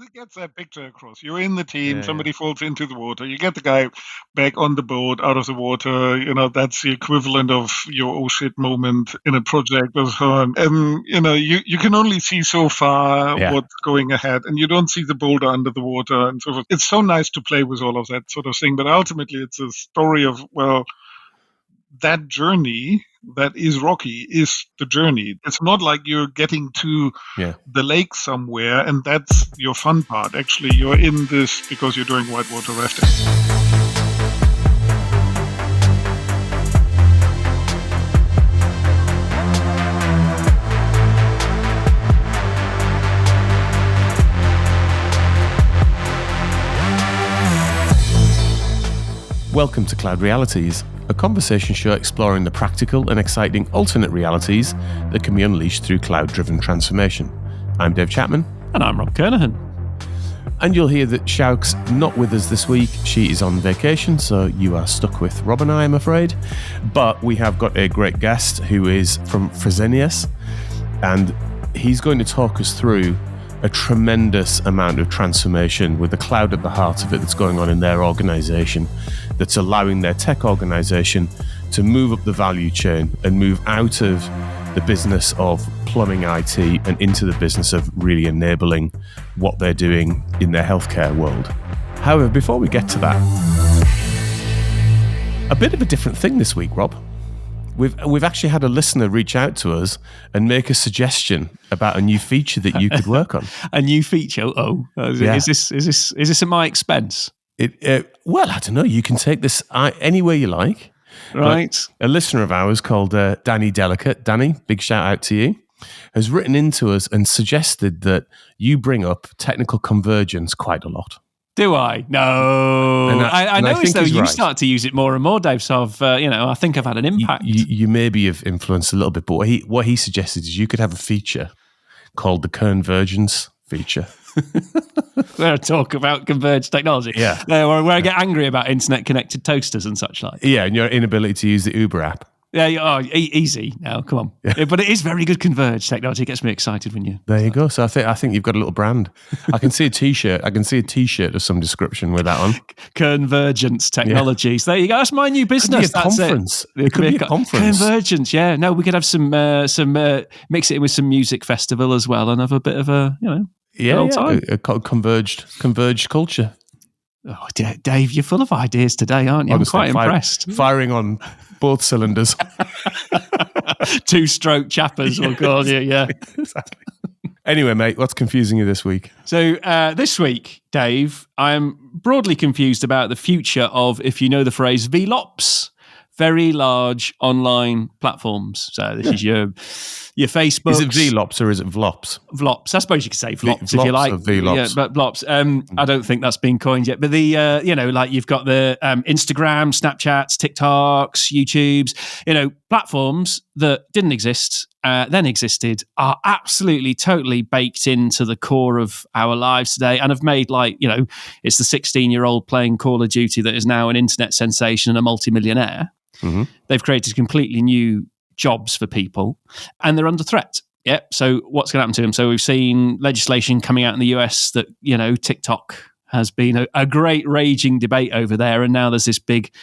It gets that picture across. You're in the team, Yeah, somebody falls into the water, you get the guy back on the boat, out of the water. That's the equivalent of your oh shit moment in a project or so on. And, you can only see so far what's going ahead, and you don't see the boulder under the water and so forth. It's so nice to play with all of that sort of thing, but ultimately it's a story of, that journey that is rocky is the journey. It's not like you're getting to the lake somewhere and that's your fun part. Actually, you're in this because you're doing whitewater rafting. Welcome to Cloud Realities, a conversation show exploring the practical and exciting alternate realities that can be unleashed through cloud-driven transformation. I'm Dave Chapman. And I'm Rob Kernahan. And you'll hear that Sjoukje's not with us this week. She is on vacation, so you are stuck with Rob and I, I'm afraid. But we have got a great guest who is from Fresenius, and he's going to talk us through a tremendous amount of transformation with the cloud at the heart of it that's going on in their organization, that's allowing their tech organization to move up the value chain and move out of the business of plumbing IT and into the business of really enabling what they're doing in their healthcare world. However, before we get to that, a bit of a different thing this week, Rob. We've actually had a listener reach out to us and make a suggestion about a new feature that you could work on. A new feature? Is this at my expense? Well, I don't know. You can take this anywhere you like. Right. But a listener of ours called Danny Delicate, Danny, big shout out to you, has written into us and suggested that you bring up technical convergence quite a lot. Do I? No. I noticed though you start to use it more and more, Dave. So I think I've had an impact. You maybe have influenced a little bit, but what he suggested is you could have a feature called the Kern-Vergence feature. Where I talk about converged technology. Yeah. Where I get angry about internet-connected toasters and such like. Yeah, and your inability to use the Uber app. Yeah, easy now. Come on, but it is very good converged technology. It gets me excited when you. There you go. So I think you've got a little brand. I can see a T-shirt. I can see a T-shirt of some description with that on. Kern-Vergence technologies. There you go. That's my new business. It could be a conference. Kern-Vergence. Yeah. No, we could have some mix it in with some music festival as well, and have a bit of a time. A converged culture. Oh, Dave, you're full of ideas today, aren't you? Honestly, I'm quite impressed. Firing on both cylinders. Two-stroke chappers, we'll call you, yeah. Exactly. Anyway, mate, what's confusing you this week? So this week, Dave, I'm broadly confused about the future of, if you know the phrase, VLOPs, very large online platforms. So this is your Facebook. Is it VLOPs or is it VLOPs? VLOPs. I suppose you could say VLOPs if you like. Or VLOPs. Yeah, but VLOPs. I don't think that's been coined yet. But like you've got the Instagram, Snapchats, TikToks, YouTubes, platforms that didn't exist, then existed, are absolutely, totally baked into the core of our lives today and have made it's the 16-year-old playing Call of Duty that is now an internet sensation and a multimillionaire. Mm-hmm. They've created completely new jobs for people and they're under threat. Yeah. So what's going to happen to them? So we've seen legislation coming out in the US that, TikTok has been a great raging debate over there. And now there's this big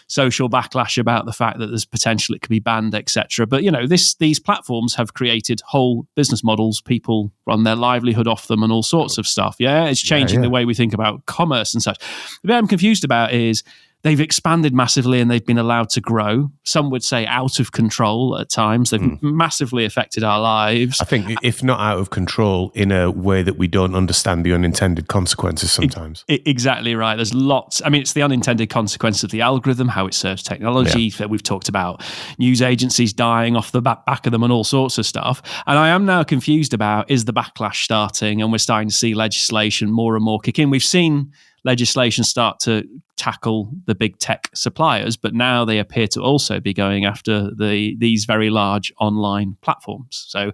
social backlash about the fact that there's potential it could be banned, etc. But, these platforms have created whole business models. People run their livelihood off them and all sorts of stuff. Yeah. It's changing the way we think about commerce and such. The bit I'm confused about is they've expanded massively and they've been allowed to grow. Some would say out of control at times. They've massively affected our lives. I think if not out of control, in a way that we don't understand the unintended consequences sometimes. Exactly right. There's lots. I mean, it's the unintended consequence of the algorithm, how it serves technology. Yeah. We've talked about news agencies dying off the back of them and all sorts of stuff. And I am now confused about, is the backlash starting? And we're starting to see legislation more and more kick in. We've seen legislation start to tackle the big tech suppliers, but now they appear to also be going after these very large online platforms. So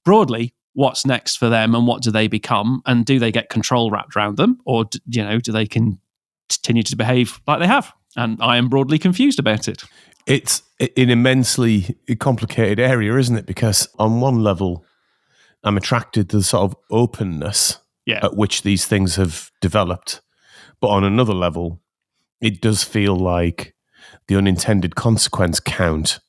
broadly, what's next for them and what do they become? And do they get control wrapped around them? Or, do they continue to behave like they have? And I am broadly confused about it. It's an immensely complicated area, isn't it? Because on one level, I'm attracted to the sort of openness at which these things have developed. But on another level, it does feel like the unintended consequence count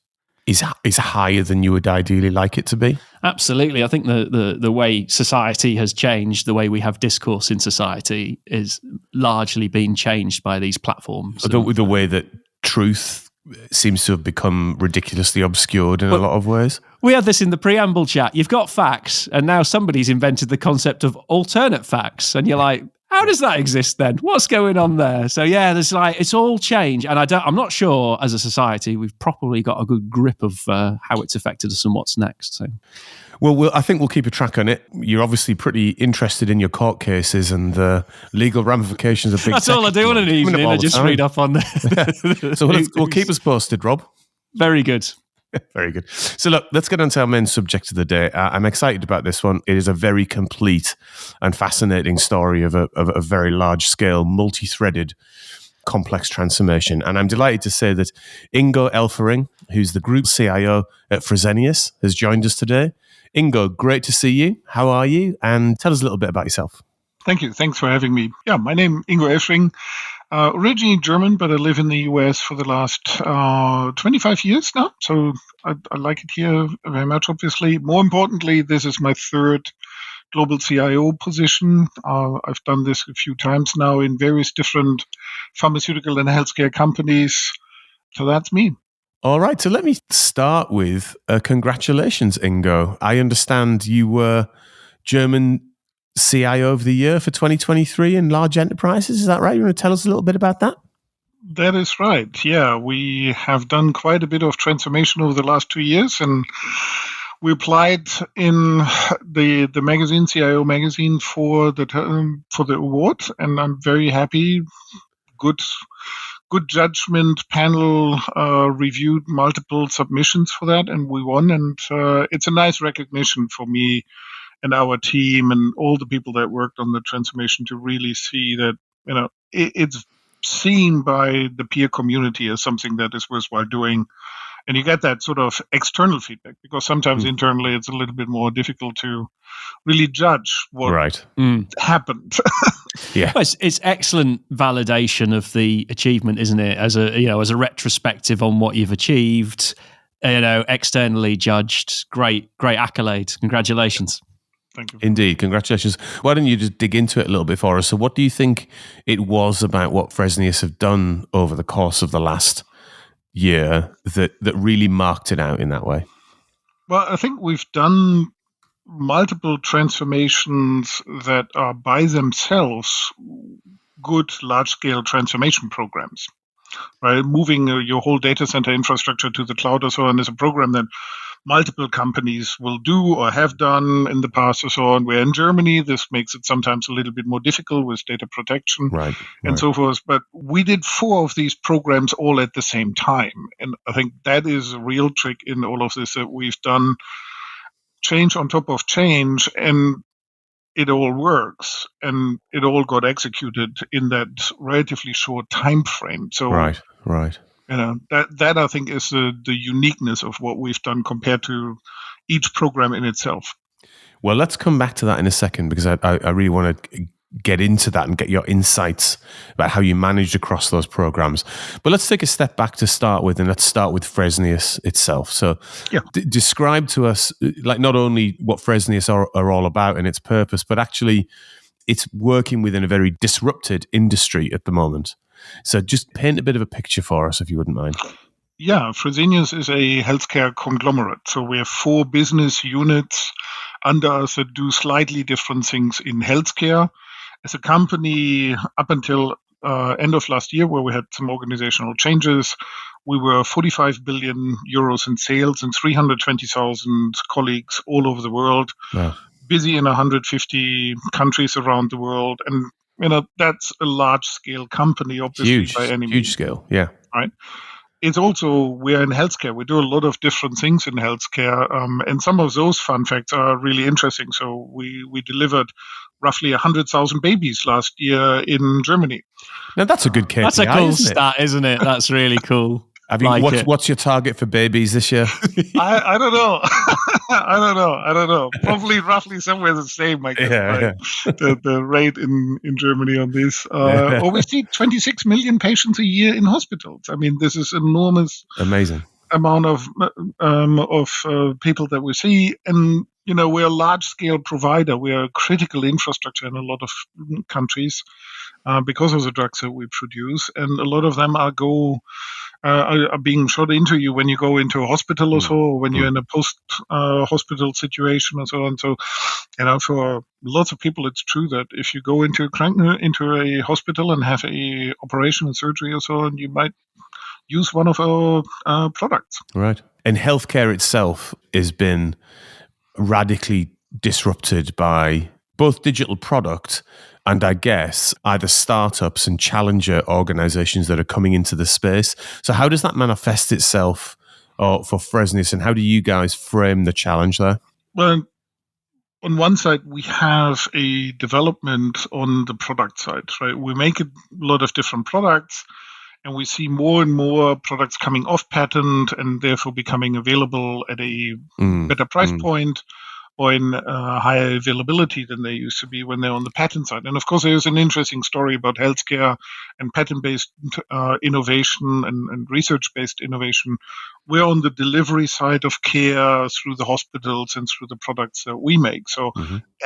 is higher than you would ideally like it to be. Absolutely. I think the way society has changed, the way we have discourse in society is largely being changed by these platforms. The way that truth seems to have become ridiculously obscured in a lot of ways. We had this in the preamble chat. You've got facts, and now somebody's invented the concept of alternate facts. And you're like, how does that exist then? What's going on there? So yeah, there's it's all change. And I'm not sure as a society, we've probably got a good grip of how it's affected us and what's next. So. Well, I think we'll keep a track on it. You're obviously pretty interested in your court cases and the legal ramifications of big That's all I do on an evening. I just read up on So we'll keep us posted, Rob. Very good. Very good. So look, let's get on to our main subject of the day. I'm excited about this one. It is a very complete and fascinating story of a very large-scale, multi-threaded, complex transformation. And I'm delighted to say that Ingo Elfering, who's the group CIO at Fresenius, has joined us today. Ingo, great to see you. How are you? And tell us a little bit about yourself. Thank you. Thanks for having me. Yeah, my name is Ingo Elfering. Originally German, but I live in the US for the last 25 years now. So I like it here very much, obviously. More importantly, this is my third global CIO position. I've done this a few times now in various different pharmaceutical and healthcare companies. So that's me. All right. So let me start with congratulations, Ingo. I understand you were German CIO of the Year for 2023 in large enterprises. Is that right? You want to tell us a little bit about that? That is right. Yeah, we have done quite a bit of transformation over the last 2 years, and we applied in the magazine, CIO magazine, for the award, and I'm very happy. Good judgment panel reviewed multiple submissions for that, and we won. And it's a nice recognition for me and our team and all the people that worked on the transformation to really see that it's seen by the peer community as something that is worthwhile doing. And you get that sort of external feedback, because sometimes internally it's a little bit more difficult to really judge what happened. Yeah, well, it's excellent validation of the achievement, isn't it? As a retrospective on what you've achieved, externally judged. Great accolade. Congratulations. Thank you. Indeed, congratulations. Why don't you just dig into it a little bit for us? So what do you think it was about what Fresenius have done over the course of the last year that really marked it out in that way? Well, I think we've done multiple transformations that are by themselves good large-scale transformation programs. Right, moving your whole data center infrastructure to the cloud or so on is a program that multiple companies will do or have done in the past or so on. Where in Germany, this makes it sometimes a little bit more difficult with data protection and so forth. But we did 4 of these programs all at the same time. And I think that is a real trick in all of this, that we've done change on top of change, and it all works, and it all got executed in that relatively short time frame. So right. That I think is the uniqueness of what we've done compared to each program in itself. Well, let's come back to that in a second, because I really want to get into that and get your insights about how you managed across those programs. But let's take a step back to start with, and let's start with Fresenius itself. So describe to us, like, not only what Fresenius are all about and its purpose, but actually it's working within a very disrupted industry at the moment. So just paint a bit of a picture for us, if you wouldn't mind. Yeah, Fresenius is a healthcare conglomerate. So we have 4 business units under us that do slightly different things in healthcare. As a company, up until end of last year, where we had some organizational changes, we were 45 billion euros in sales and 320,000 colleagues all over the world, busy in 150 countries around the world. And that's a large-scale company, obviously, huge, by any means. Huge scale, yeah. Right. It's also, we're in healthcare. We do a lot of different things in healthcare. And some of those fun facts are really interesting. So we delivered roughly 100,000 babies last year in Germany. Now, that's a good KPI, That's a cool isn't stat, isn't it? That's really cool. What's your target for babies this year? I don't know. I don't know. Probably roughly somewhere the same, I guess. Yeah. The rate in Germany on this. Or we see 26 million patients a year in hospitals. I mean, this is enormous. Amazing amount of people that we see. And, we're a large-scale provider. We're a critical infrastructure in a lot of countries because of the drugs that we produce. And a lot of them are being shot into you when you go into a hospital or so, or when you're in a post-hospital situation or so on. So, for lots of people, it's true that if you go into a hospital and have a operation and surgery or so on, you might use one of our products. Right. And healthcare itself has been radically disrupted by both digital product and, I guess, either startups and challenger organizations that are coming into the space. So how does that manifest itself for Fresenius, and how do you guys frame the challenge there? Well, on one side, we have a development on the product side, right? We make a lot of different products, and we see more and more products coming off patent and therefore becoming available at a better price point or in higher availability than they used to be when they're on the patent side. And of course, there's an interesting story about healthcare and patent-based innovation and research-based innovation. We're on the delivery side of care through the hospitals and through the products that we make. So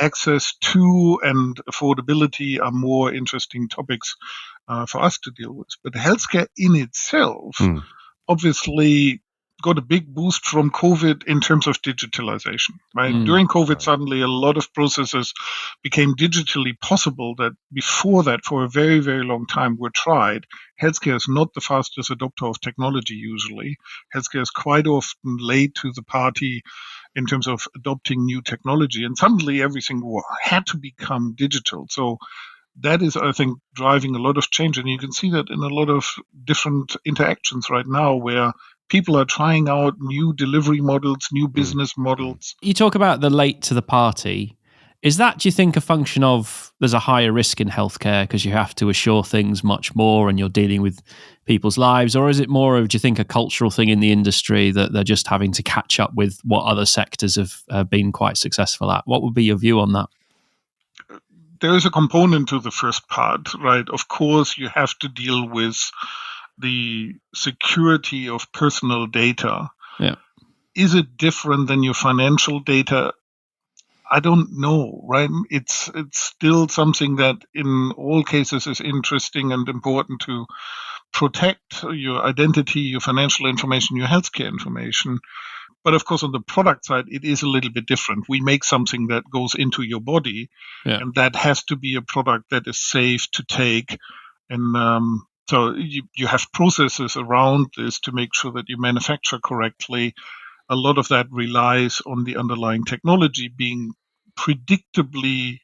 access to and affordability are more interesting topics for us to deal with. But healthcare in itself obviously got a big boost from COVID in terms of digitalization, right? During COVID, suddenly a lot of processes became digitally possible that before that, for a very, very long time, were tried. Healthcare is not the fastest adopter of technology usually. Healthcare is quite often late to the party in terms of adopting new technology. And suddenly everything had to become digital. So that is, I think, driving a lot of change. And you can see that in a lot of different interactions right now where people are trying out new delivery models, new business models. You talk about the late to the party. Is that, do you think, a function of there's a higher risk in healthcare because you have to assure things much more and you're dealing with people's lives? Or is it more of, do you think, a cultural thing in the industry that they're just having to catch up with what other sectors have been quite successful at? What would be your view on that? There is a component to the first part, right? Of course, you have to deal with the security of personal data. Yeah. Is it different than your financial data? I don't know, right? It's still something that in all cases is interesting and important to protect your identity, your financial information, your healthcare information. But of course, on the product side, it is a little bit different. We make something that goes into your body, and that has to be a product that is safe to take. And so you have processes around this to make sure that you manufacture correctly. A lot of that relies on the underlying technology being predictably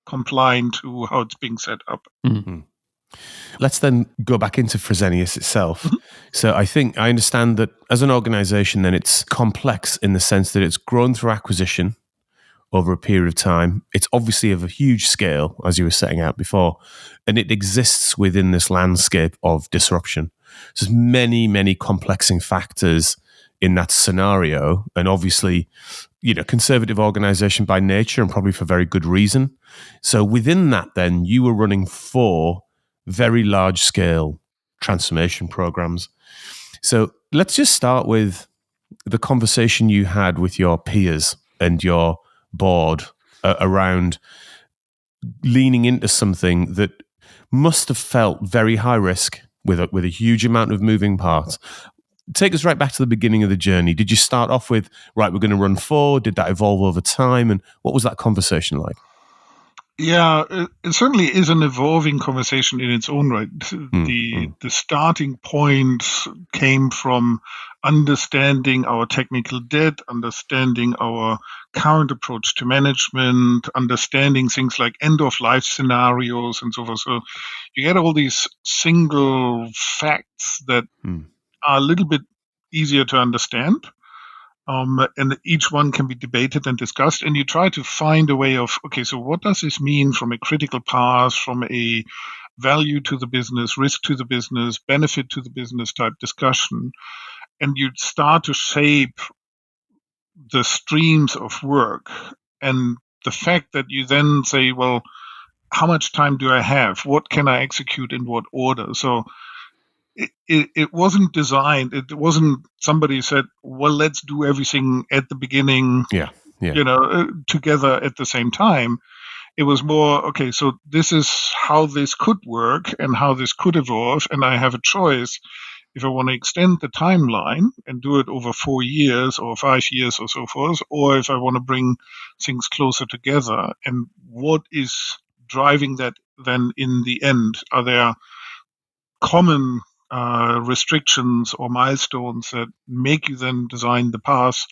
compliant to how it's being set up. Let's then go back into Fresenius itself. So I understand that as an organization, then it's complex in the sense that it's grown through acquisition over a period of time. It's obviously of a huge scale, as you were setting out before, and it exists within this landscape of disruption. So there's many, many complexing factors in that scenario. And obviously, conservative organization by nature and probably for very good reason. So within that, then you were running 4 very large scale transformation programs. So let's just start with the conversation you had with your peers and your board around leaning into something that must have felt very high risk with a huge amount of moving parts. Take us right back to the beginning of the journey. Did you start off with, right, we're going to run 4? Did that evolve over time? And what was that conversation like? Yeah, it certainly is an evolving conversation in its own right. The starting point came from understanding our technical debt, understanding our current approach to management, understanding things like end-of-life scenarios and so forth. So you get all these single facts that are a little bit easier to understand. And each one can be debated and discussed, and you try to find a way of, okay, so what does this mean from a critical path, from a value to the business, risk to the business, benefit to the business type discussion. And you start to shape the streams of work. And the fact that you then say, well, how much time do I have? What can I execute in what order? So it wasn't designed. It wasn't somebody said, well, let's do everything at the beginning, together at the same time. It was more, okay, so this is how this could work and how this could evolve. And I have a choice if I want to extend the timeline and do it over 4 years or 5 years or so forth, or if I want to bring things closer together. And what is driving that then in the end? Are there common restrictions or milestones that make you then design the path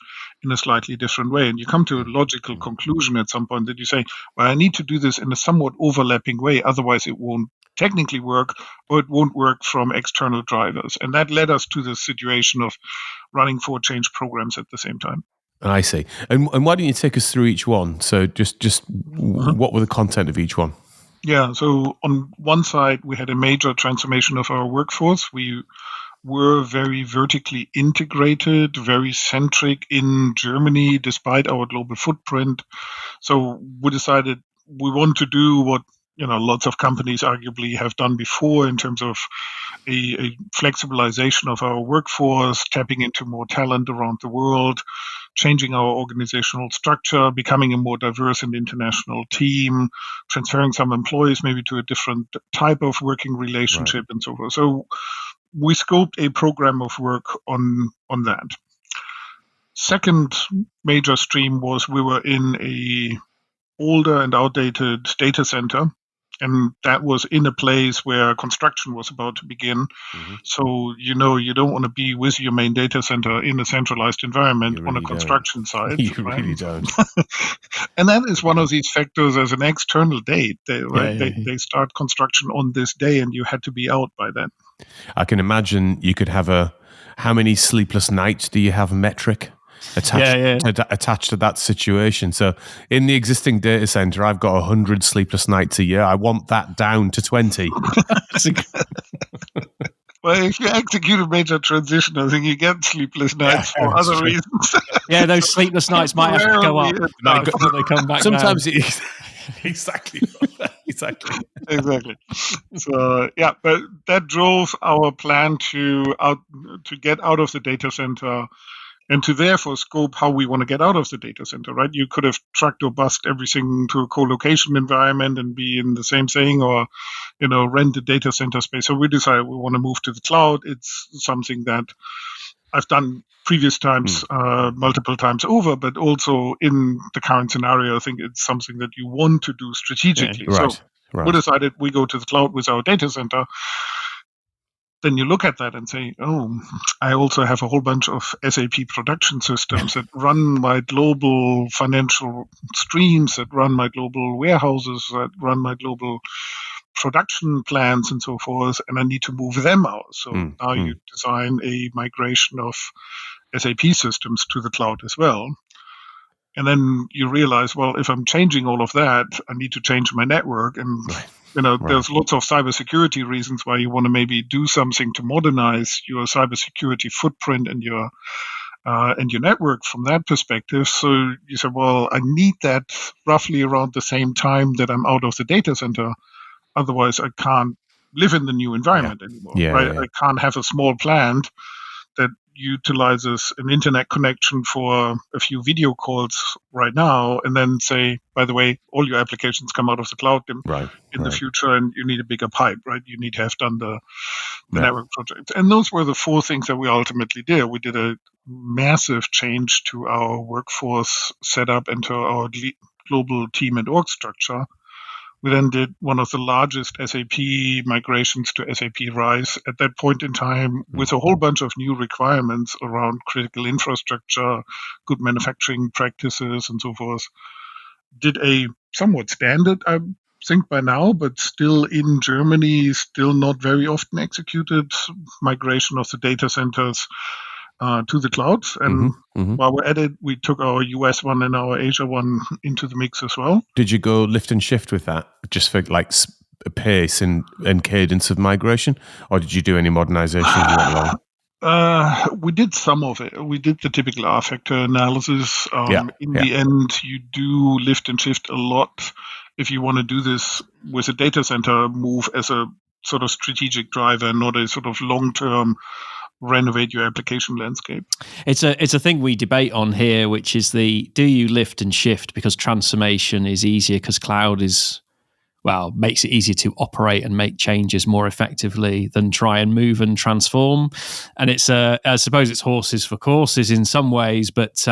in a slightly different way? And you come to a logical conclusion at some point that you say, well, I need to do this in a somewhat overlapping way, otherwise it won't technically work, or it won't work from external drivers. And that led us to the situation of running 4 change programs at the same time. I see. And why don't you take us through each one? So just what were the content of each one? Yeah, so on one side, we had a major transformation of our workforce. We were very vertically integrated, very centric in Germany, despite our global footprint. So we decided we want to do what lots of companies arguably have done before in terms of a flexibilization of our workforce, tapping into more talent around the world, changing our organizational structure, becoming a more diverse and international team, transferring some employees maybe to a different type of working relationship, and so forth. So we scoped a program of work on that. Second major stream was we were in a older and outdated data center, and that was in a place where construction was about to begin. Mm-hmm. So, you don't want to be with your main data center in a centralized environment on a construction site. You really don't. And that is one of these factors as an external date. They start construction on this day, and you had to be out by then. I can imagine you could have how many sleepless nights do you have metric attached to that situation. So in the existing data center, I've got 100 sleepless nights a year. I want that down to 20. Well, if you execute a major transition, I think you get sleepless nights for other reasons. Yeah, those sleepless nights might have to go up. They come back sometimes down. Exactly. So but that drove our plan to get out of the data center, and to therefore scope how we want to get out of the data center, right? You could have trucked or bussed everything to a co-location environment and be in the same thing, or, rent a data center space. So we decided we want to move to the cloud. It's something that I've done previous times, multiple times over, but also in the current scenario, I think it's something that you want to do strategically. Yeah, right. We decided we go to the cloud with our data center. Then you look at that and say, oh, I also have a whole bunch of SAP production systems that run my global financial streams, that run my global warehouses, that run my global production plans and so forth, and I need to move them out. So now you design a migration of SAP systems to the cloud as well. And then you realize, well, if I'm changing all of that, I need to change my network. And there's lots of cybersecurity reasons why you want to maybe do something to modernize your cybersecurity footprint and your network from that perspective. So you say, well, I need that roughly around the same time that I'm out of the data center. Otherwise, I can't live in the new environment anymore. Right? I can't have a small plant that utilizes an internet connection for a few video calls right now, and then say, by the way, all your applications come out of the cloud in the future, and you need a bigger pipe, right? You need to have done the network project. And those were the 4 things that we ultimately did. We did a massive change to our workforce setup and to our global team and org structure. We then did one of the largest SAP migrations to SAP RISE at that point in time, with a whole bunch of new requirements around critical infrastructure, good manufacturing practices, and so forth. Did a somewhat standard, I think by now, but still in Germany, still not very often executed migration of the data centers to the cloud. And while we're at it, we took our US one and our Asia one into the mix as well. Did you go lift and shift with that, just for pace and cadence of migration, or did you do any modernization as you went along? We did some of it. We did the typical R-factor analysis. In the end, you do lift and shift a lot if you want to do this with a data center move as a sort of strategic driver, not a sort of long-term renovate your application landscape. It's a thing we debate on here, which is do you lift and shift because transformation is easier because cloud makes it easier to operate and make changes more effectively than try and move and transform. And it's I suppose it's horses for courses in some ways, but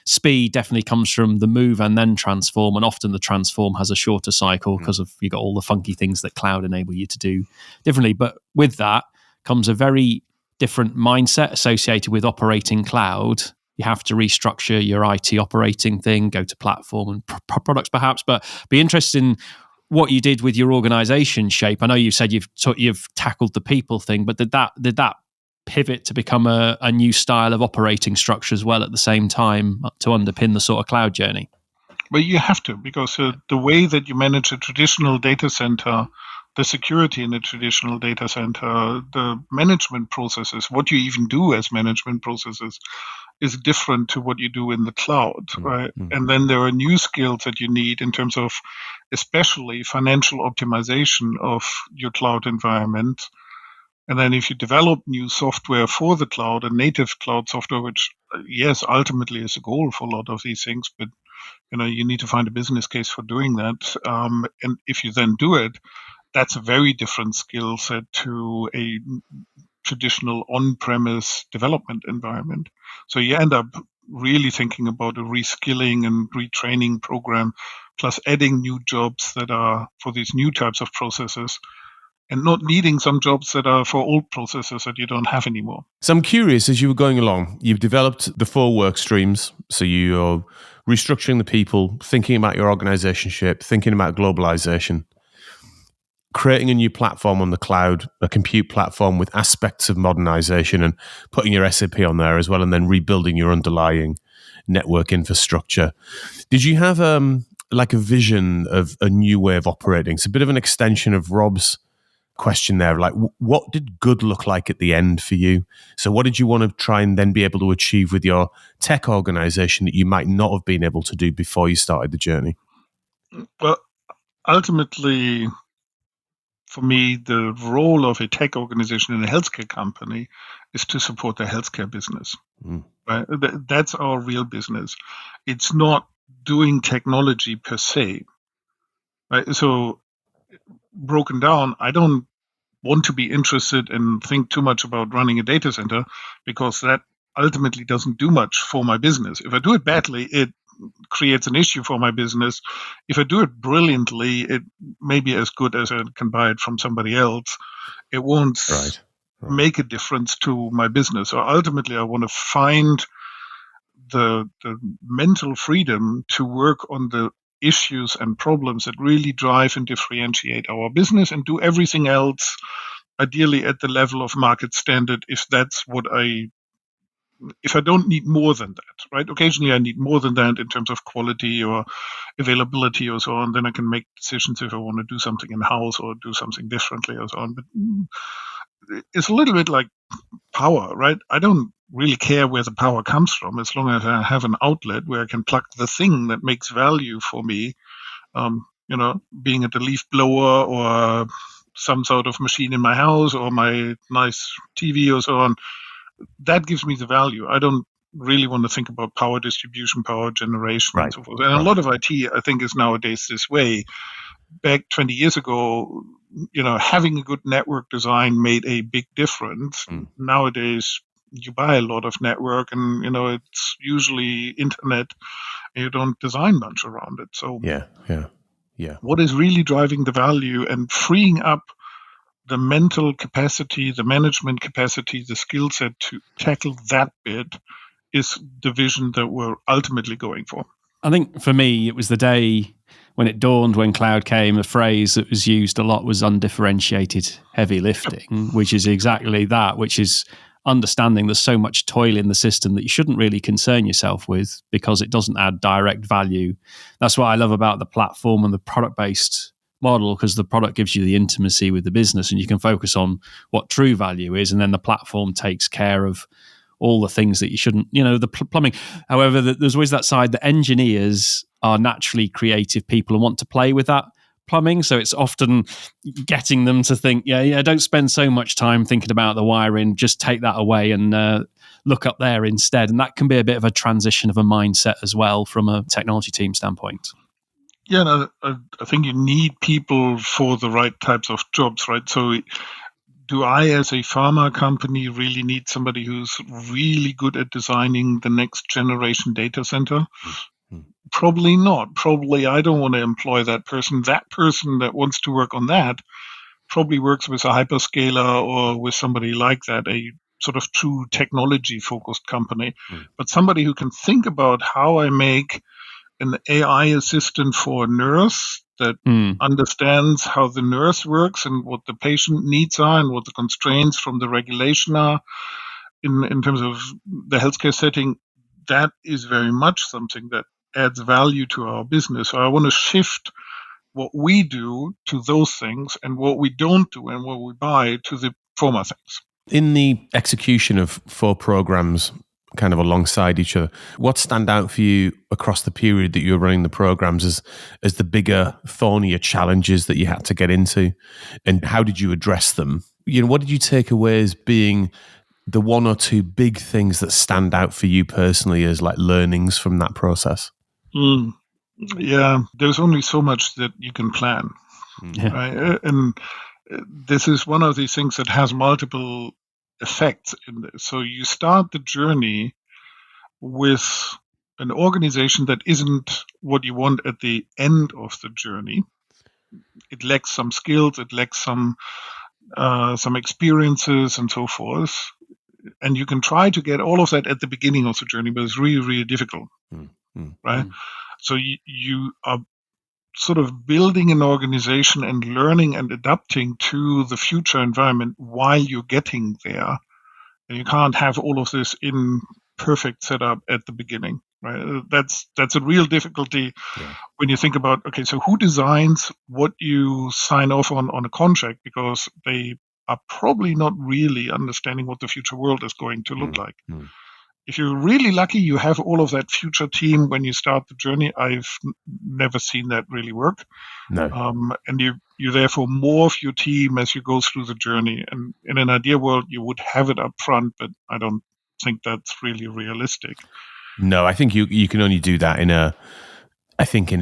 speed definitely comes from the move and then transform. And often the transform has a shorter cycle because of you got all the funky things that cloud enable you to do differently. But with that comes a very different mindset associated with operating cloud. You have to restructure your IT operating thing, go to platform and products perhaps, but be interested in what you did with your organization shape. I know you said you've tackled the people thing, but did that pivot to become a new style of operating structure as well at the same time to underpin the sort of cloud journey? Well, you have to, because the way that you manage a traditional data center, the security in a traditional data center, the management processes, what you even do as management processes is different to what you do in the cloud, right? And then there are new skills that you need in terms of especially financial optimization of your cloud environment. And then if you develop new software for the cloud, a native cloud software, which, yes, ultimately is a goal for a lot of these things, but you need to find a business case for doing that. And if you then do it, that's a very different skill set to a traditional on-premise development environment. So you end up really thinking about a reskilling and retraining program, plus adding new jobs that are for these new types of processes, and not needing some jobs that are for old processes that you don't have anymore. So I'm curious, as you were going along, you've developed the 4 work streams. So you're restructuring the people, thinking about your organization shape, thinking about globalization, creating a new platform on the cloud, a compute platform with aspects of modernization and putting your SAP on there as well, and then rebuilding your underlying network infrastructure. Did you have a vision of a new way of operating? It's a bit of an extension of Rob's question there. Like, what did good look like at the end for you? So what did you want to try and then be able to achieve with your tech organization that you might not have been able to do before you started the journey? Well, ultimately, for me, the role of a tech organization in a healthcare company is to support the healthcare business. Right? That's our real business. It's not doing technology per se. Right? So, broken down, I don't want to be interested and think too much about running a data center, because that ultimately doesn't do much for my business. If I do it badly, it creates an issue for my business. If I do it brilliantly, it may be as good as I can buy it from somebody else. It won't make a difference to my business. So ultimately, I want to find the mental freedom to work on the issues and problems that really drive and differentiate our business, and do everything else ideally at the level of market standard, if I don't need more than that, right? Occasionally I need more than that in terms of quality or availability or so on. Then I can make decisions if I want to do something in-house or do something differently or so on. But it's a little bit like power, right? I don't really care where the power comes from, as long as I have an outlet where I can plug the thing that makes value for me, being it a leaf blower or some sort of machine in my house or my nice TV or so on. That gives me the value. I don't really want to think about power distribution, power generation, and so forth. And a lot of IT, I think, is nowadays this way. Back 20 years ago, having a good network design made a big difference. Nowadays, you buy a lot of network, and it's usually internet, and you don't design much around it. So what is really driving the value and freeing up the mental capacity, the management capacity, the skill set to tackle that bit is the vision that we're ultimately going for. I think for me, it was the day when it dawned, when cloud came, a phrase that was used a lot was undifferentiated heavy lifting, which is exactly that, which is understanding there's so much toil in the system that you shouldn't really concern yourself with because it doesn't add direct value. That's what I love about the platform and the product-based model because the product gives you the intimacy with the business and you can focus on what true value is, and then the platform takes care of all the things that you shouldn't, the plumbing. However, there's always that side that engineers are naturally creative people and want to play with that plumbing. So it's often getting them to think, don't spend so much time thinking about the wiring, just take that away and look up there instead. And that can be a bit of a transition of a mindset as well from a technology team standpoint. Yeah, no, I think you need people for the right types of jobs, right? So do I, as a pharma company, really need somebody who's really good at designing the next generation data center? Mm-hmm. Probably not. Probably I don't want to employ that person. That person that wants to work on that probably works with a hyperscaler or with somebody like that, a sort of true technology-focused company. Mm. But somebody who can think about how I make an AI assistant for a nurse that understands how the nurse works and what the patient needs are and what the constraints from the regulation are in terms of the healthcare setting, that is very much something that adds value to our business. So I want to shift what we do to those things and what we don't do and what we buy to the former things. In the execution of 4 programs kind of alongside each other, what stand out for you across the period that you were running the programs as the bigger, thornier challenges that you had to get into, and how did you address them? What did you take away as being the 1 or 2 big things that stand out for you personally as like learnings from that process? Yeah, there's only so much that you can plan, right? And this is one of these things that has multiple effects in this. So you start the journey with an organization that isn't what you want at the end of the journey. It lacks some skills, it lacks some experiences and so forth. And you can try to get all of that at the beginning of the journey, but it's really, really difficult, right? So you are sort of building an organization and learning and adapting to the future environment while you're getting there. And you can't have all of this in perfect setup at the beginning, right? That's a real difficulty when you think about, okay, so who designs what you sign off on a contract, because they are probably not really understanding what the future world is going to look like. If you're really lucky, you have all of that future team when you start the journey. I've never seen that really work. No. And you therefore morph your team as you go through the journey. And in an ideal world, you would have it up front, but I don't think that's really realistic. No, I think you can only do that in a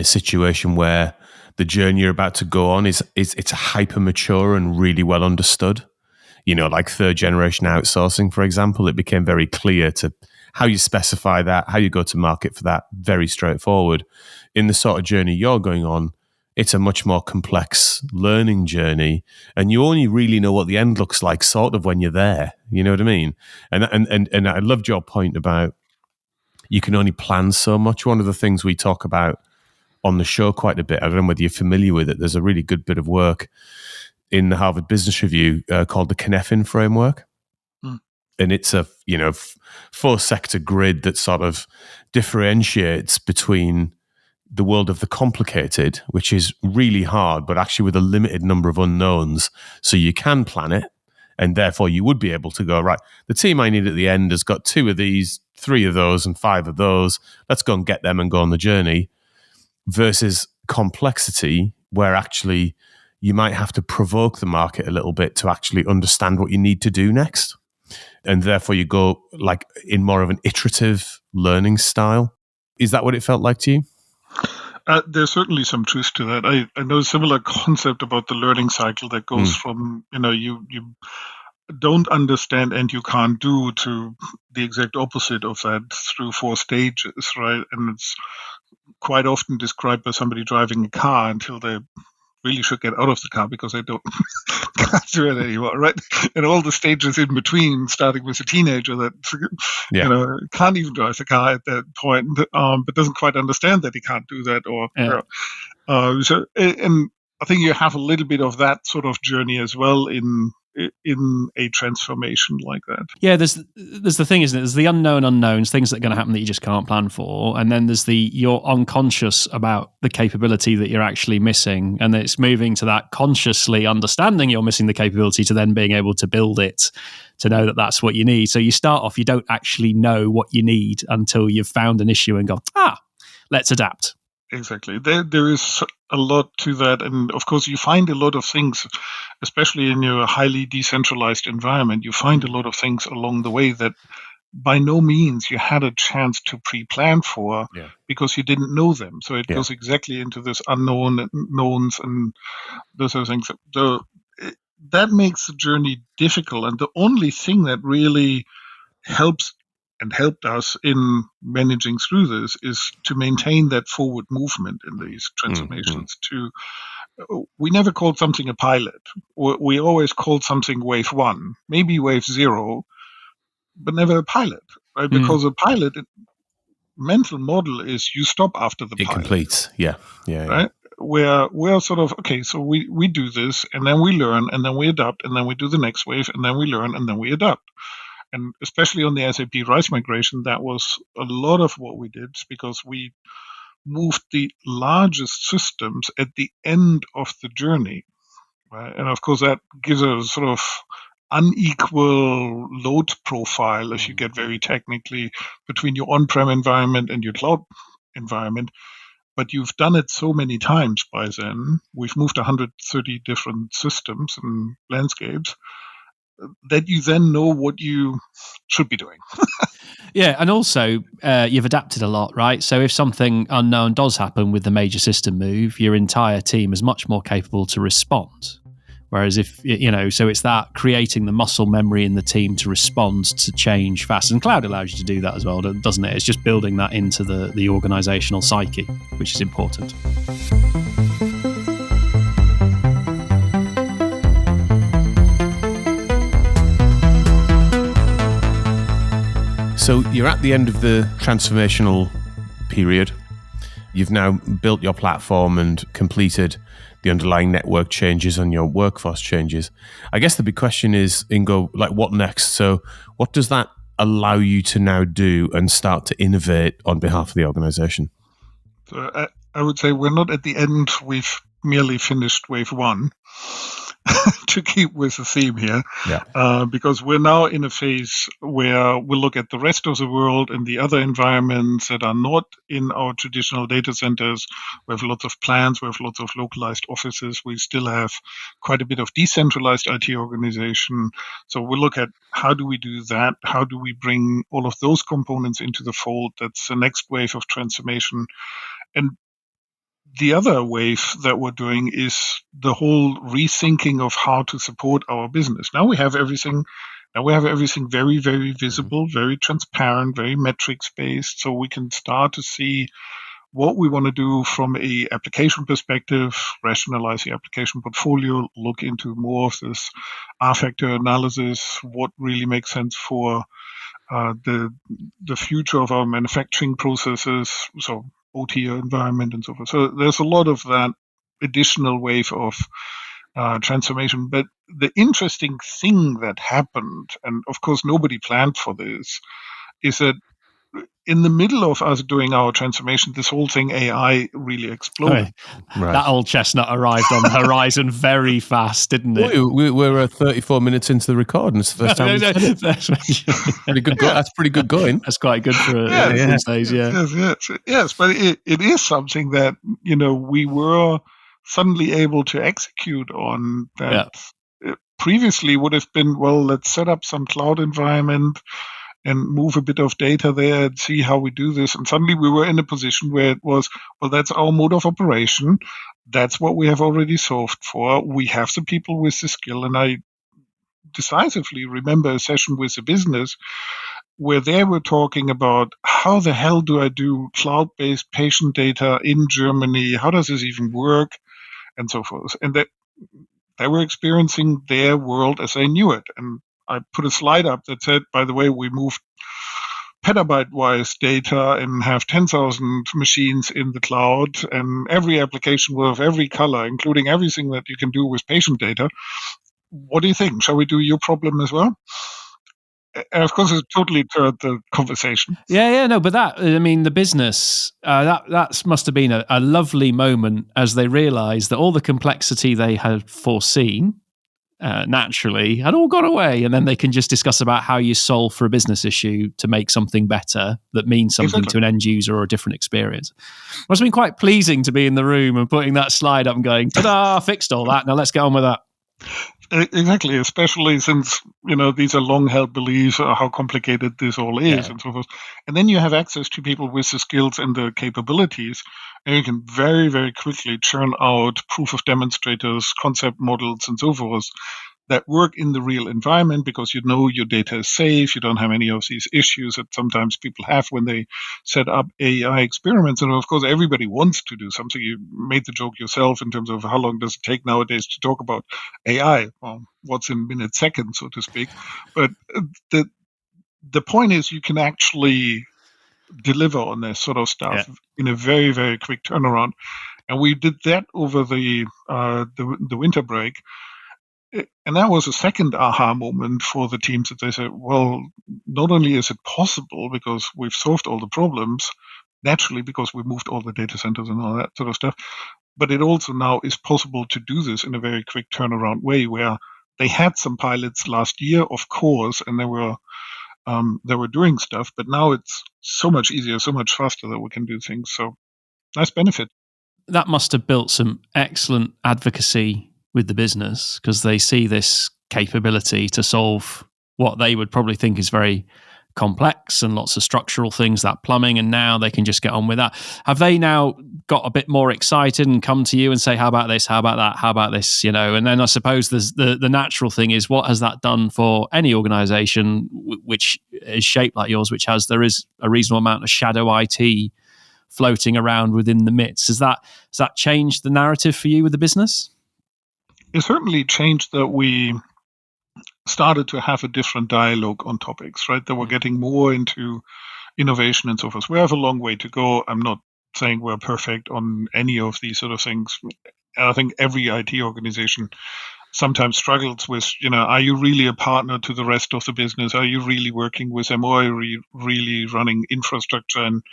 situation where the journey you're about to go on it's hyper mature and really well understood. Like 3rd generation outsourcing, for example, it became very clear to how you specify that, how you go to market for that, very straightforward. In the sort of journey you're going on, it's a much more complex learning journey, and you only really know what the end looks like sort of when you're there. You know what I mean? And I loved your point about you can only plan so much. One of the things we talk about on the show quite a bit, I don't know whether you're familiar with it, there's a really good bit of work in the Harvard Business Review called the Cynefin framework. And it's a 4-sector grid that sort of differentiates between the world of the complicated, which is really hard, but actually with a limited number of unknowns. So you can plan it, and therefore you would be able to go, right, the team I need at the end has got 2 of these, 3 of those, and 5 of those. Let's go and get them and go on the journey. Versus complexity, where actually you might have to provoke the market a little bit to actually understand what you need to do next. And therefore you go like in more of an iterative learning style. Is that what it felt like to you? There's certainly some truth to that. I know a similar concept about the learning cycle that goes from, you don't understand and you can't do to the exact opposite of that through 4 stages, right? And it's quite often described by somebody driving a car until they really should get out of the car because they can't do it anymore, right? And all the stages in between, starting with a teenager that can't even drive the car at that point, but doesn't quite understand that he can't do that, and I think you have a little bit of that sort of journey as well in in a transformation like that. Yeah, there's the thing, isn't it? There's the unknown unknowns, things that are going to happen that you just can't plan for, and then there's you're unconscious about the capability that you're actually missing, and it's moving to that consciously understanding you're missing the capability to then being able to build it, to know that that's what you need. So you start off, you don't actually know what you need until you've found an issue and gone, let's adapt. Exactly. There is a lot to that. And of course, you find a lot of things, especially in your highly decentralized environment, you find a lot of things along the way that by no means you had a chance to pre-plan for because you didn't know them. So it goes exactly into this unknowns and those sort of things. So that makes the journey difficult. And the only thing that really helps and helped us in managing through this is to maintain that forward movement in these transformations. We never called something a pilot. We always called something wave 1, maybe wave 0, but never a pilot, right? Because a pilot mental model is you stop after the pilot. It completes, right? We're sort of, okay, so we do this, and then we learn, and then we adapt, and then we do the next wave, and then we learn, and then we adapt. And especially on the SAP RISE migration, that was a lot of what we did, because we moved the largest systems at the end of the journey. Right? And of course, that gives a sort of unequal load profile, if you get very technically, between your on-prem environment and your cloud environment. But you've done it so many times by then. We've moved 130 different systems and landscapes, that you then know what you should be doing. Yeah, and also you've adapted a lot, right? So if something unknown does happen with the major system move, your entire team is much more capable to respond. Whereas if, so it's that creating the muscle memory in the team to respond to change fast. And cloud allows you to do that as well, doesn't it? It's just building that into the organizational psyche, which is important. So you're at the end of the transformational period. You've now built your platform and completed the underlying network changes and your workforce changes. I guess the big question is, Ingo, like, what next? So what does that allow you to now do and start to innovate on behalf of the organization? So I would say we're not at the end. We've merely finished wave 1. To keep with the theme here, because we're now in a phase where we'll look at the rest of the world and the other environments that are not in our traditional data centers. We have lots of plants, we have lots of localized offices. We still have quite a bit of decentralized IT organization. So we'll look at how do we do that? How do we bring all of those components into the fold? That's the next wave of transformation. And the other wave that we're doing is the whole rethinking of how to support our business. Now we have everything. Very, very visible, very transparent, very metrics based. So we can start to see what we want to do from a application perspective, rationalize the application portfolio, look into more of this R-factor analysis, what really makes sense for the future of our manufacturing processes. So OT environment and so forth. So there's a lot of that additional wave of transformation. But the interesting thing that happened, and of course nobody planned for this, is that in the middle of us doing our transformation, this whole thing, AI, really exploded. Right. That old chestnut arrived on the horizon very fast, didn't it? We're 34 minutes into the record, and it's the first time. Pretty good that's pretty good going. That's quite good for these days, Yes, but it is something that, we were suddenly able to execute on that previously would have been, well, let's set up some cloud environment and move a bit of data there and see how we do this. And suddenly we were in a position where it was, well, that's our mode of operation. That's what we have already solved for. We have the people with the skill. And I decisively remember a session with the business where they were talking about, how the hell do I do cloud-based patient data in Germany? How does this even work? And so forth. And they were experiencing their world as they knew it. And I put a slide up that said, by the way, we moved petabyte-wise data and have 10,000 machines in the cloud, and every application will have every color, including everything that you can do with patient data. what do you think? Shall we do your problem as well? And of course, it totally turned the conversation. No, but the business, that must have been a lovely moment as they realised that all the complexity they had foreseen naturally had all gone away, and then they can just discuss about how you solve for a business issue to make something better that means something to an end user or a different experience. It must have been quite pleasing to be in the room and putting that slide up and going, ta-da, fixed all that, now let's get on with that. Exactly, especially since, these are long-held beliefs of how complicated this all is and so forth. And then you have access to people with the skills and the capabilities, and you can very, very quickly churn out proof of demonstrators, concept models, and so forth that work in the real environment because your data is safe. You don't have any of these issues that sometimes people have when they set up AI experiments. And of course, everybody wants to do something. You made the joke yourself in terms of how long does it take nowadays to talk about AI? Well, what's in minutes, seconds, so to speak. But the point is you can actually deliver on this sort of stuff in a very, very quick turnaround. And we did that over the winter break. And that was a second aha moment for the teams that they said, well, not only is it possible because we've solved all the problems, naturally because we moved all the data centers and all that sort of stuff, but it also now is possible to do this in a very quick turnaround way where they had some pilots last year, of course, and they were doing stuff, but now it's so much easier, so much faster that we can do things. So nice benefit. That must have built some excellent advocacy with the business because they see this capability to solve what they would probably think is very complex and lots of structural things, that plumbing, and now they can just get on with that. Have they now got a bit more excited and come to you and say, how about this, how about that, how about this, and then I suppose there's the natural thing is, what has that done for any organization which is shaped like yours, there is a reasonable amount of shadow IT floating around within the midst? Has that changed the narrative for you with the business? It certainly changed that we started to have a different dialogue on topics, right? That we're getting more into innovation and so forth. We have a long way to go. I'm not saying we're perfect on any of these sort of things. I think every IT organization sometimes struggles with, are you really a partner to the rest of the business? Are you really working with them? Or are you really running infrastructure and,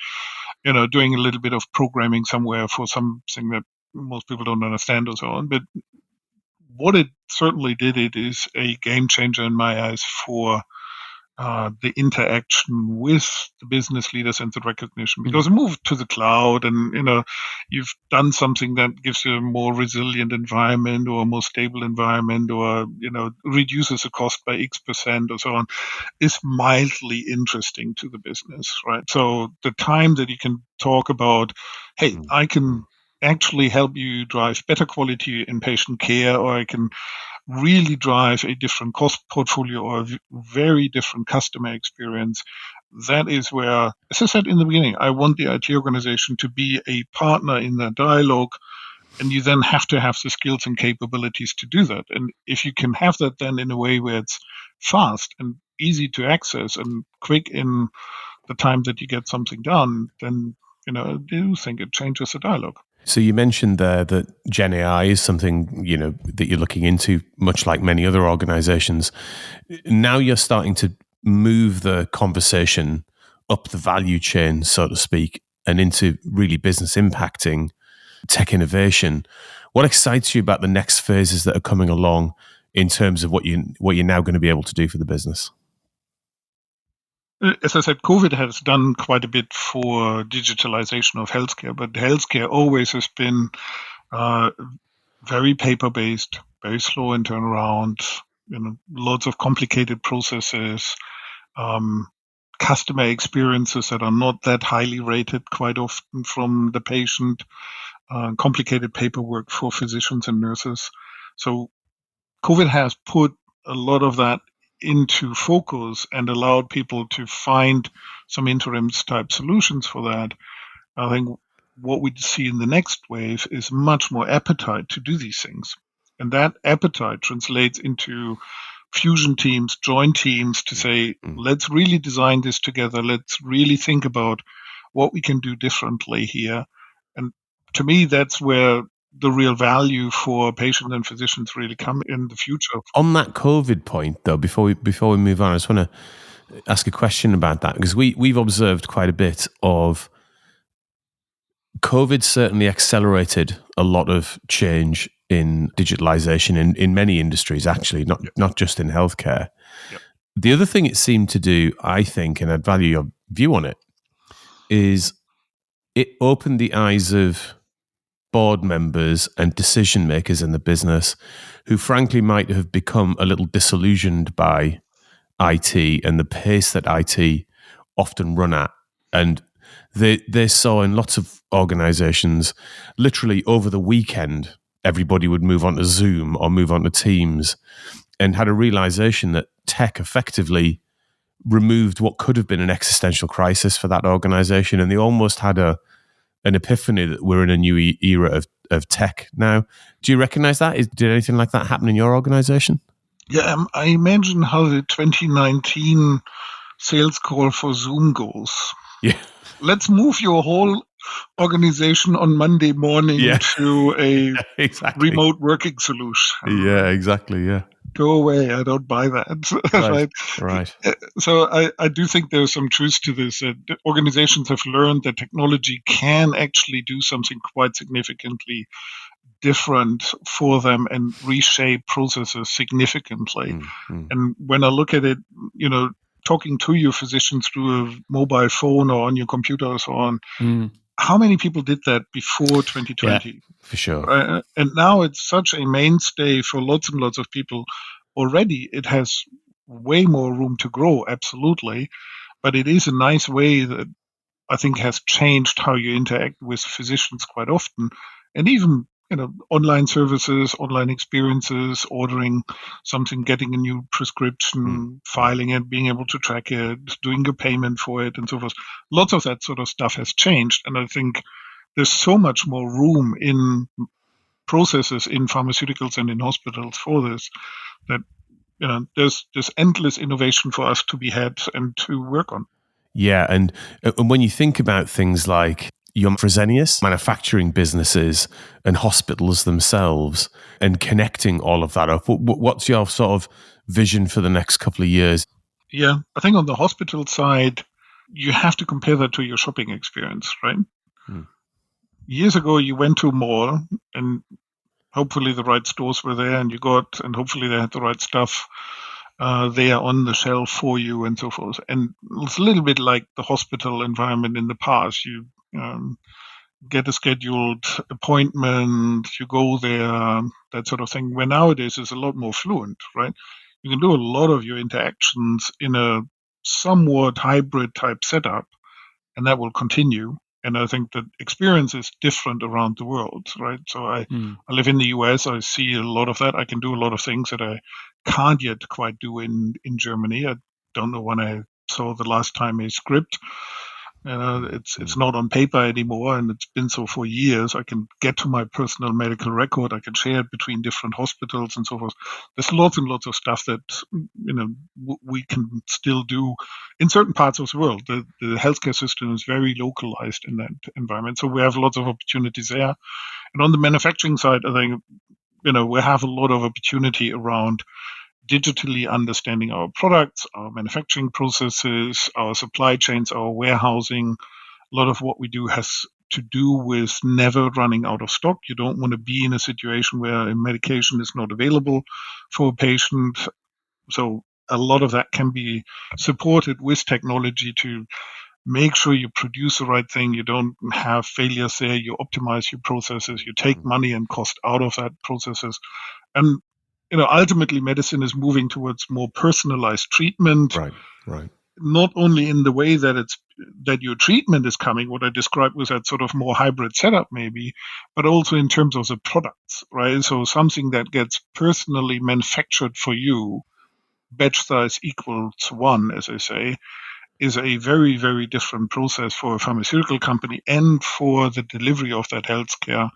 doing a little bit of programming somewhere for something that most people don't understand or so on? But what it certainly did, it is a game changer in my eyes for the interaction with the business leaders and the recognition, because it moved to the cloud and, you've done something that gives you a more resilient environment or a more stable environment or, reduces the cost by X% or so on, is mildly interesting to the business, right? So the time that you can talk about, hey, I can actually help you drive better quality in patient care, or I can really drive a different cost portfolio or a very different customer experience. That is where, as I said in the beginning, I want the IT organization to be a partner in that dialogue, and you then have to have the skills and capabilities to do that. And if you can have that then in a way where it's fast and easy to access and quick in the time that you get something done, then, I do think it changes the dialogue. So you mentioned there that Gen AI is something, that you're looking into, much like many other organizations. Now you're starting to move the conversation up the value chain, so to speak, and into really business impacting tech innovation. What excites you about the next phases that are coming along in terms of what you're now going to be able to do for the business? As I said, COVID has done quite a bit for digitalization of healthcare, but healthcare always has been very paper-based, very slow in turnaround, lots of complicated processes, customer experiences that are not that highly rated quite often from the patient, complicated paperwork for physicians and nurses. So COVID has put a lot of that into focus and allowed people to find some interim type solutions for that. I think what we see in the next wave is much more appetite to do these things. And that appetite translates into fusion teams, joint teams to say, let's really design this together. Let's really think about what we can do differently here. And to me, that's where the real value for patients and physicians really come in the future. On that COVID point, though, before we move on, I just want to ask a question about that, because we've observed quite a bit of COVID certainly accelerated a lot of change in digitalisation in many industries, actually, not just in healthcare. Yep. The other thing it seemed to do, I think, and I'd value your view on it, is it opened the eyes of board members and decision makers in the business who frankly might have become a little disillusioned by IT and the pace that IT often run at. And they saw in lots of organizations, literally over the weekend, everybody would move on to Zoom or move on to Teams, and had a realization that tech effectively removed what could have been an existential crisis for that organization. And they almost had an epiphany that we're in a new era of tech now. Do you recognize that? Did anything like that happen in your organization? Yeah, I imagine how the 2019 sales call for Zoom goes. Yeah. Let's move your whole organization on Monday morning to a exactly. remote working solution. Yeah, exactly. Yeah. Go away. I don't buy that. Right. So I do think there's some truth to this. Organizations have learned that technology can actually do something quite significantly different for them and reshape processes significantly. Mm-hmm. And when I look at it, talking to your physician through a mobile phone or on your computer or so on, how many people did that before 2020? Yeah, for sure. And now it's such a mainstay for lots and lots of people. Already it has way more room to grow, absolutely. But it is a nice way that I think has changed how you interact with physicians quite often. And even online services, online experiences, ordering something, getting a new prescription, filing it, being able to track it, doing a payment for it, and so forth. Lots of that sort of stuff has changed. And I think there's so much more room in processes in pharmaceuticals and in hospitals for this that there's endless innovation for us to be had and to work on. Yeah, and when you think about things like your Fresenius, manufacturing businesses and hospitals themselves, and connecting all of that up, what's your sort of vision for the next couple of years? Yeah, I think on the hospital side, you have to compare that to your shopping experience, right? Years ago, you went to a mall and hopefully the right stores were there and hopefully they had the right stuff there on the shelf for you and so forth. And it's a little bit like the hospital environment in the past. You get a scheduled appointment, you go there, that sort of thing, where nowadays is a lot more fluent, right? You can do a lot of your interactions in a somewhat hybrid type setup, and that will continue. And I think the experience is different around the world, right? So I live in the US. I see a lot of that. I can do a lot of things that I can't yet quite do in Germany. I don't know when I saw the last time a script. It's not on paper anymore, and it's been so for years. I can get to my personal medical record. I can share it between different hospitals and so forth. There's lots and lots of stuff that we can still do in certain parts of the world. The healthcare system is very localized in that environment, so we have lots of opportunities there. And on the manufacturing side, I think we have a lot of opportunity around digitally understanding our products, our manufacturing processes, our supply chains, our warehousing. A lot of what we do has to do with never running out of stock. You don't want to be in a situation where a medication is not available for a patient. So a lot of that can be supported with technology to make sure you produce the right thing. You don't have failures there. You optimize your processes. You take money and cost out of that processes. And ultimately, medicine is moving towards more personalized treatment. Right. Not only in the way that your treatment is coming, what I described was that sort of more hybrid setup maybe, but also in terms of the products, right? So something that gets personally manufactured for you, batch size equals 1, as I say, is a very, very different process for a pharmaceutical company and for the delivery of that healthcare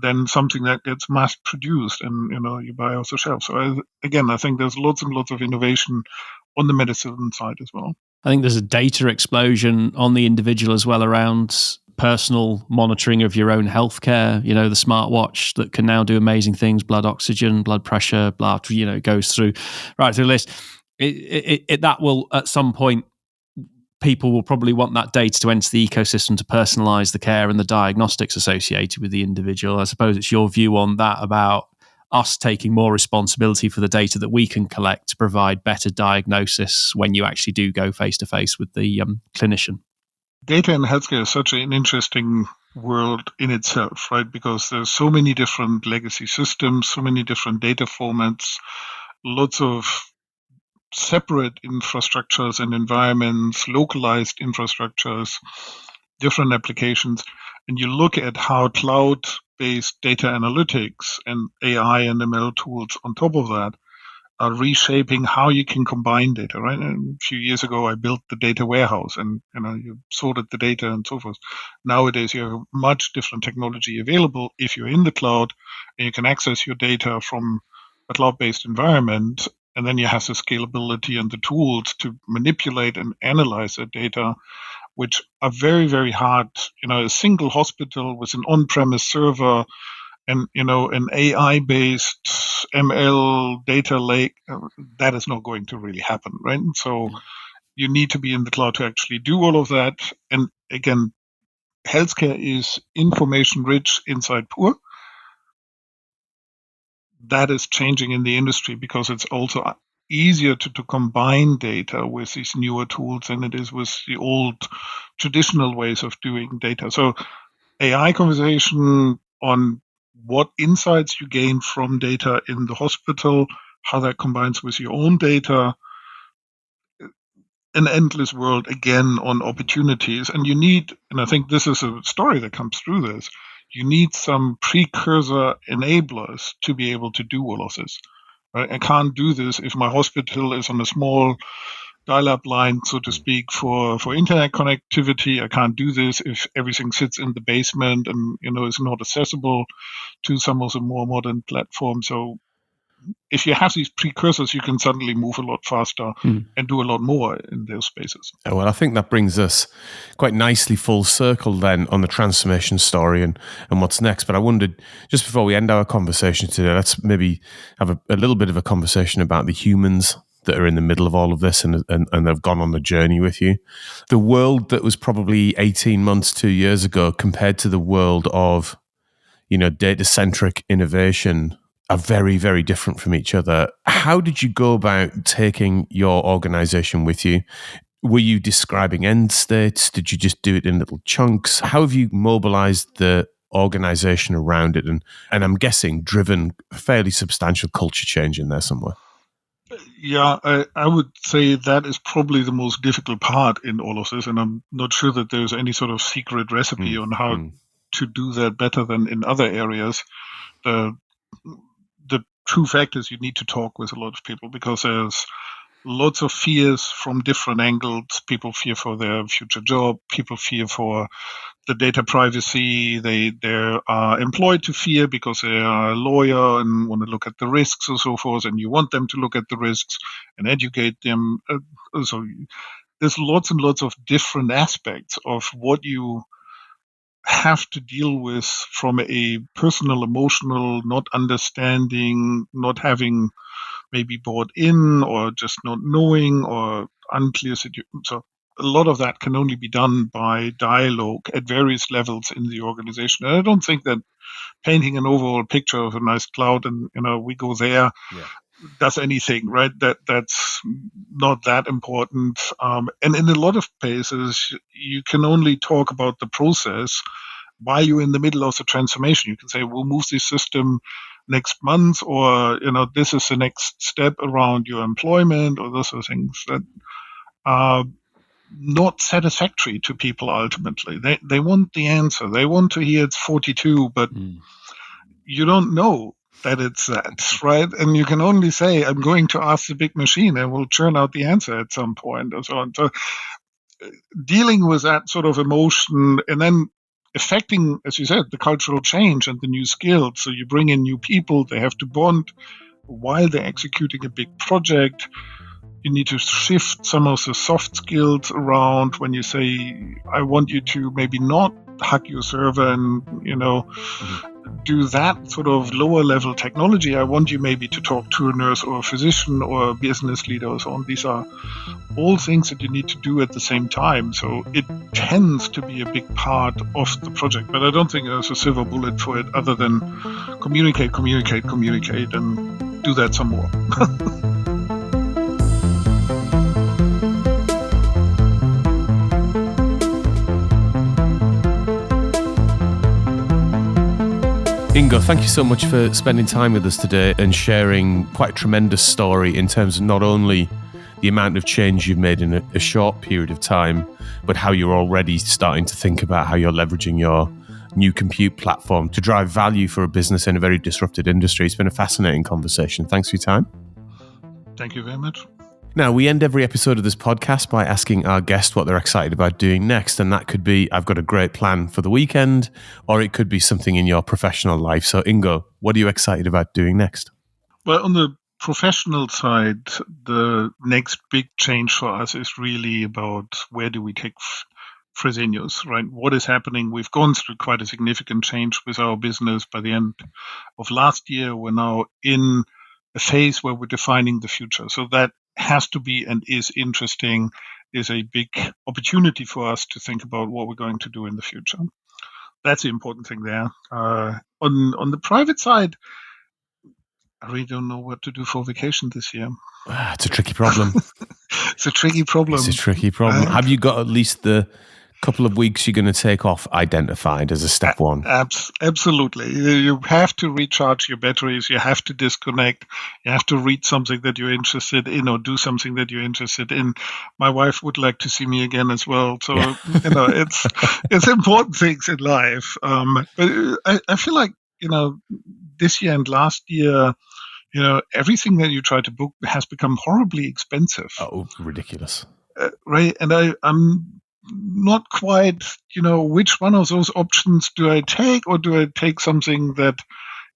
than something that gets mass produced and you buy off the shelf. So I think there's lots and lots of innovation on the medicine side as well. I think there's a data explosion on the individual as well around personal monitoring of your own healthcare. You know, the smartwatch that can now do amazing things: blood oxygen, blood pressure, blah. You know, it goes through right through the list. That will at some point. People will probably want that data to enter the ecosystem to personalize the care and the diagnostics associated with the individual. I suppose it's your view on that about us taking more responsibility for the data that we can collect to provide better diagnosis when you actually do go face-to-face with the clinician. Data in healthcare is such an interesting world in itself, right? Because there's so many different legacy systems, so many different data formats, lots of separate infrastructures and environments, localized infrastructures, different applications. And you look at how cloud-based data analytics and AI and ML tools on top of that are reshaping how you can combine data, right? And a few years ago, I built the data warehouse and you sorted the data and so forth. Nowadays, you have much different technology available if you're in the cloud and you can access your data from a cloud-based environment. And then you have the scalability and the tools to manipulate and analyze that data, which are very, very hard. A single hospital with an on-premise server and an AI-based ML data lake, that is not going to really happen, right? So you need to be in the cloud to actually do all of that. And again, healthcare is information rich, insight poor. That is changing in the industry because it's also easier to combine data with these newer tools than it is with the old traditional ways of doing data. So AI conversation on what insights you gain from data in the hospital, how that combines with your own data, an endless world again on opportunities. And you need, and I think this is a story that comes through this, you need some precursor enablers to be able to do all of this. Right? I can't do this if my hospital is on a small dial-up line, so to speak, for internet connectivity. I can't do this if everything sits in the basement and is not accessible to some of the more modern platforms. So if you have these precursors, you can suddenly move a lot faster and do a lot more in those spaces. Well, I think that brings us quite nicely full circle then on the transformation story and what's next. But I wondered, just before we end our conversation today, let's maybe have a little bit of a conversation about the humans that are in the middle of all of this and have gone on the journey with you. The world that was probably 18 months, 2 years ago compared to the world of, data-centric innovation are very, very different from each other. How did you go about taking your organization with you? Were you describing end states? Did you just do it in little chunks? How have you mobilized the organization around it? And I'm guessing driven a fairly substantial culture change in there somewhere. Yeah, I would say that is probably the most difficult part in all of this. And I'm not sure that there's any sort of secret recipe on how to do that better than in other areas. The true fact is you need to talk with a lot of people because there's lots of fears from different angles. People fear for their future job. People fear for the data privacy. They are employed to fear because they are a lawyer and want to look at the risks and so forth. And you want them to look at the risks and educate them. So there's lots and lots of different aspects of what you have to deal with from a personal, emotional, not understanding, not having maybe bought in or just not knowing or unclear situation. So a lot of that can only be done by dialogue at various levels in the organization. And I don't think that painting an overall picture of a nice cloud and we go there does anything, right? That's not that important. And in a lot of places, you can only talk about the process while you're in the middle of the transformation. You can say, we'll move this system next month, or this is the next step around your employment, or those are things that are not satisfactory to people ultimately. They want the answer. They want to hear it's 42, but you don't know that it's that, right? And you can only say, I'm going to ask the big machine and we'll churn out the answer at some point and so on. So dealing with that sort of emotion and then affecting, as you said, the cultural change and the new skills. So you bring in new people, they have to bond while they're executing a big project. You need to shift some of the soft skills around when you say, I want you to maybe not hack your server and, do that sort of lower level technology. I want you maybe to talk to a nurse or a physician or a business leader or so on. These are all things that you need to do at the same time. So it tends to be a big part of the project, but I don't think there's a silver bullet for it other than communicate, and do that some more. Ingo, thank you so much for spending time with us today and sharing quite a tremendous story in terms of not only the amount of change you've made in a short period of time, but how you're already starting to think about how you're leveraging your new compute platform to drive value for a business in a very disrupted industry. It's been a fascinating conversation. Thanks for your time. Thank you very much. Now, we end every episode of this podcast by asking our guest what they're excited about doing next. And that could be, I've got a great plan for the weekend, or it could be something in your professional life. So, Ingo, what are you excited about doing next? Well, on the professional side, the next big change for us is really about where do we take Fresenius, right? What is happening? We've gone through quite a significant change with our business by the end of last year. We're now in a phase where we're defining the future. So that has to be and is interesting, is a big opportunity for us to think about what we're going to do in the future. That's the important thing there. On the private side, I really don't know what to do for vacation this year. It's a tricky problem. It's a tricky problem. Have you got at least the couple of weeks you're going to take off identified as a step one? Absolutely. You have to recharge your batteries. You have to disconnect. You have to read something that you're interested in or do something that you're interested in. My wife would like to see me again as well. So, it's important things in life. But I feel like, this year and last year, everything that you try to book has become horribly expensive. Oh, ridiculous. Right. And I'm not quite, which one of those options do I take, or do I take something that,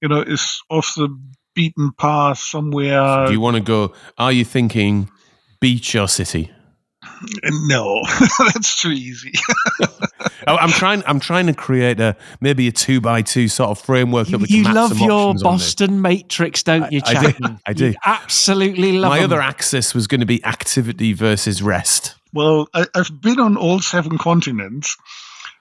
is off the beaten path somewhere? Do you want to go, are you thinking beach or city? No, that's too easy. I'm trying to create maybe a 2x2 sort of framework that we can map some options on. You love your Boston Matrix, don't you, Chapman? I do. You absolutely love My them. other axis was going to be activity versus rest. Well, I've been on all 7 continents,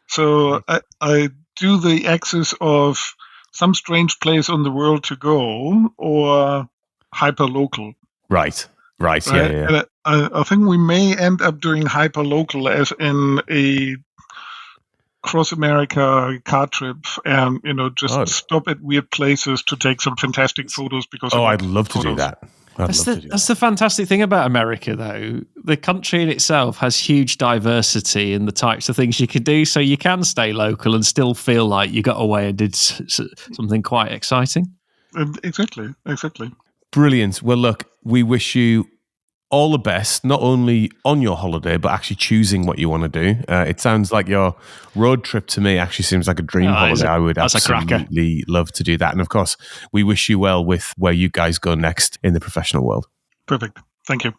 so I do the axis of some strange place on the world to go or hyper-local. Right. Yeah. I think we may end up doing hyper-local as in a cross-America car trip and, stop at weird places to take some fantastic photos. I'd love to do that. That's the fantastic thing about America, though. The country in itself has huge diversity in the types of things you could do, so you can stay local and still feel like you got away and did something quite exciting. Exactly. Brilliant. Well, look, we wish you all the best, not only on your holiday, but actually choosing what you want to do. It sounds like your road trip to me actually seems like a dream holiday. I would absolutely love to do that. And of course, we wish you well with where you guys go next in the professional world. Perfect. Thank you.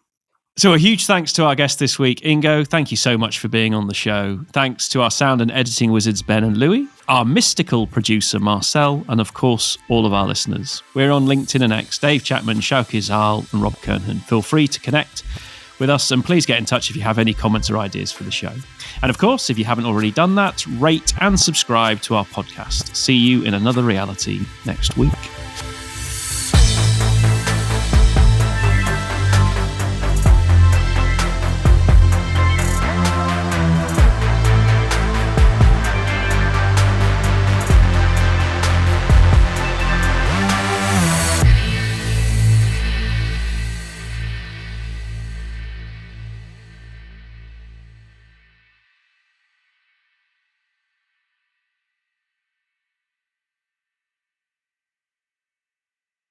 So a huge thanks to our guest this week, Ingo. Thank you so much for being on the show. Thanks to our sound and editing wizards, Ben and Louis, our mystical producer, Marcel, and of course, all of our listeners. We're on LinkedIn and X, Dave Chapman, Sjoukje Zaal, and Rob Kern. Feel free to connect with us and please get in touch if you have any comments or ideas for the show. And of course, if you haven't already done that, rate and subscribe to our podcast. See you in another reality next week.